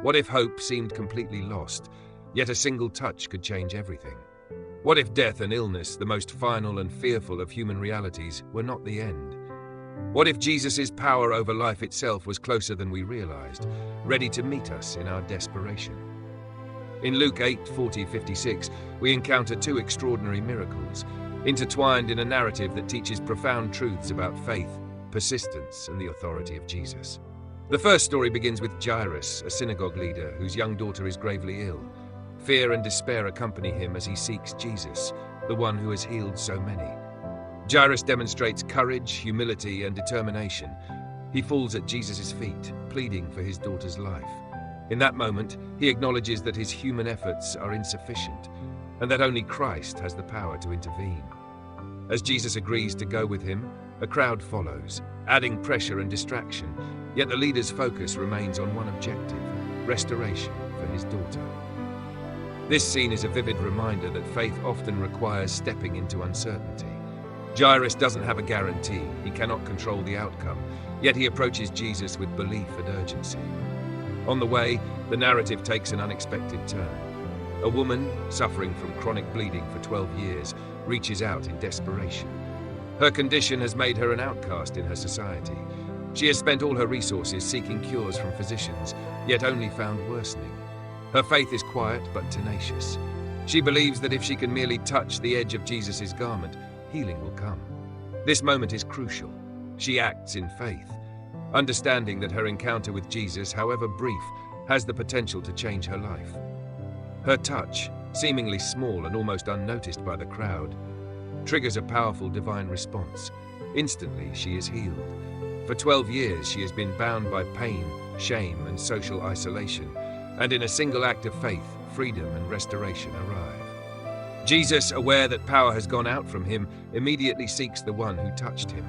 What if hope seemed completely lost, yet a single touch could change everything? What if death and illness, the most final and fearful of human realities, were not the end? What if Jesus' power over life itself was closer than we realized, ready to meet us in our desperation? In Luke 8:40-56, we encounter two extraordinary miracles, intertwined in a narrative that teaches profound truths about faith, persistence, and the authority of Jesus. The first story begins with Jairus, a synagogue leader whose young daughter is gravely ill. Fear and despair accompany him as he seeks Jesus, the one who has healed so many. Jairus demonstrates courage, humility, and determination. He falls at Jesus' feet, pleading for his daughter's life. In that moment, he acknowledges that his human efforts are insufficient, and that only Christ has the power to intervene. As Jesus agrees to go with him, a crowd follows, adding pressure and distraction, yet the leader's focus remains on one objective: restoration for his daughter. This scene is a vivid reminder that faith often requires stepping into uncertainty. Jairus doesn't have a guarantee, he cannot control the outcome, yet he approaches Jesus with belief and urgency. On the way, the narrative takes an unexpected turn. A woman, suffering from chronic bleeding for 12 years, reaches out in desperation. Her condition has made her an outcast in her society. She has spent all her resources seeking cures from physicians, yet only found worsening. Her faith is quiet but tenacious. She believes that if she can merely touch the edge of Jesus' garment, healing will come. This moment is crucial. She acts in faith, understanding that her encounter with Jesus, however brief, has the potential to change her life. Her touch, seemingly small and almost unnoticed by the crowd, triggers a powerful divine response. Instantly, she is healed. For 12 years, she has been bound by pain, shame, and social isolation, and in a single act of faith, freedom and restoration arrive. Jesus, aware that power has gone out from him, immediately seeks the one who touched him.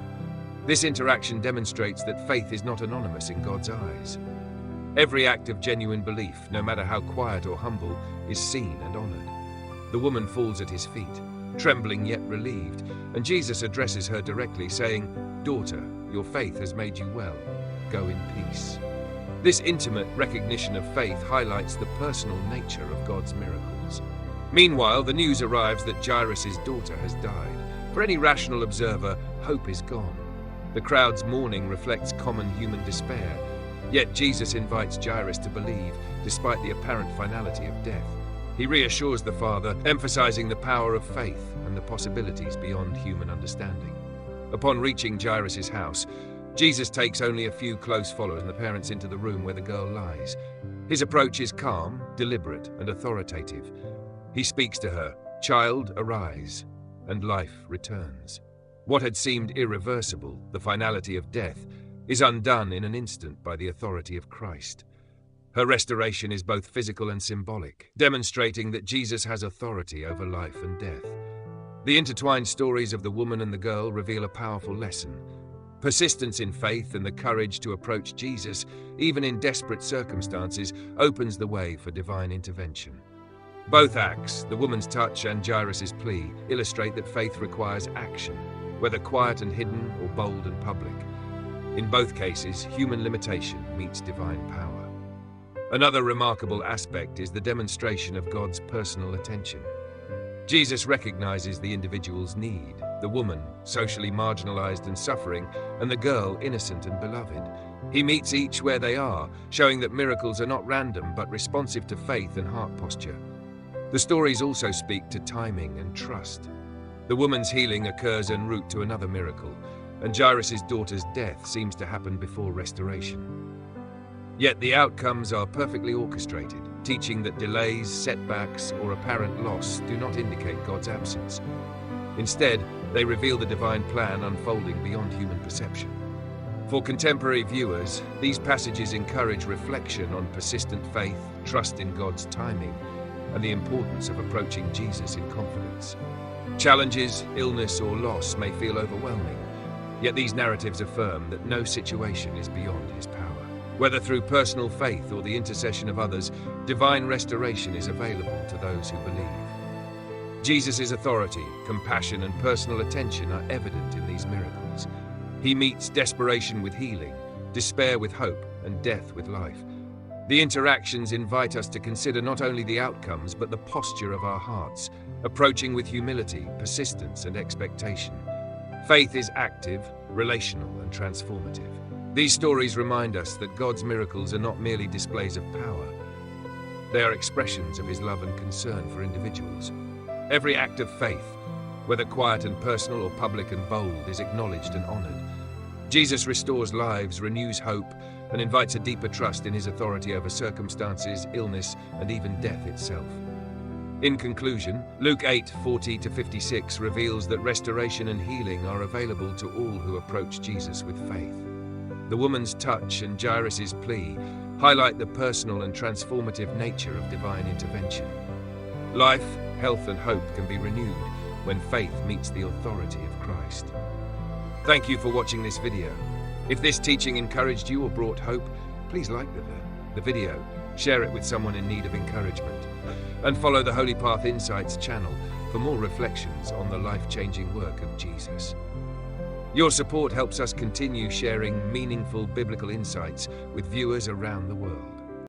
This interaction demonstrates that faith is not anonymous in God's eyes. Every act of genuine belief, no matter how quiet or humble, is seen and honored. The woman falls at his feet, trembling yet relieved, and Jesus addresses her directly, saying, "Daughter, your faith has made you well. Go in peace." This intimate recognition of faith highlights the personal nature of God's miracles. Meanwhile, the news arrives that Jairus' daughter has died. For any rational observer, hope is gone. The crowd's mourning reflects common human despair. Yet Jesus invites Jairus to believe, despite the apparent finality of death. He reassures the father, emphasizing the power of faith and the possibilities beyond human understanding. Upon reaching Jairus' house, Jesus takes only a few close followers and the parents into the room where the girl lies. His approach is calm, deliberate, and authoritative. He speaks to her, "Child, arise," and life returns. What had seemed irreversible, the finality of death, is undone in an instant by the authority of Christ. Her restoration is both physical and symbolic, demonstrating that Jesus has authority over life and death. The intertwined stories of the woman and the girl reveal a powerful lesson. Persistence in faith and the courage to approach Jesus, even in desperate circumstances, opens the way for divine intervention. Both acts, the woman's touch and Jairus' plea, illustrate that faith requires action, whether quiet and hidden or bold and public. In both cases, human limitation meets divine power. Another remarkable aspect is the demonstration of God's personal attention. Jesus recognizes the individual's need, the woman, socially marginalized and suffering, and the girl, innocent and beloved. He meets each where they are, showing that miracles are not random but responsive to faith and heart posture. The stories also speak to timing and trust. The woman's healing occurs en route to another miracle, and Jairus' daughter's death seems to happen before restoration. Yet the outcomes are perfectly orchestrated, teaching that delays, setbacks, or apparent loss do not indicate God's absence. Instead, they reveal the divine plan unfolding beyond human perception. For contemporary viewers, these passages encourage reflection on persistent faith, trust in God's timing, and the importance of approaching Jesus in confidence. Challenges, illness, or loss may feel overwhelming, yet these narratives affirm that no situation is beyond his power. Whether through personal faith or the intercession of others, divine restoration is available to those who believe. Jesus' authority, compassion, and personal attention are evident in these miracles. He meets desperation with healing, despair with hope, and death with life. The interactions invite us to consider not only the outcomes but the posture of our hearts, approaching with humility, persistence, and expectation. Faith is active, relational, and transformative. These stories remind us that God's miracles are not merely displays of power. They are expressions of His love and concern for individuals. Every act of faith, whether quiet and personal or public and bold, is acknowledged and honored. Jesus restores lives, renews hope, and invites a deeper trust in His authority over circumstances, illness, and even death itself. In conclusion, Luke 8:40-56 reveals that restoration and healing are available to all who approach Jesus with faith. The woman's touch and Jairus' plea highlight the personal and transformative nature of divine intervention. Life, health, and hope can be renewed when faith meets the authority of Christ. Thank you for watching this video. If this teaching encouraged you or brought hope, please like the video, share it with someone in need of encouragement, and follow the Holy Path Insights channel for more reflections on the life-changing work of Jesus. Your support helps us continue sharing meaningful biblical insights with viewers around the world.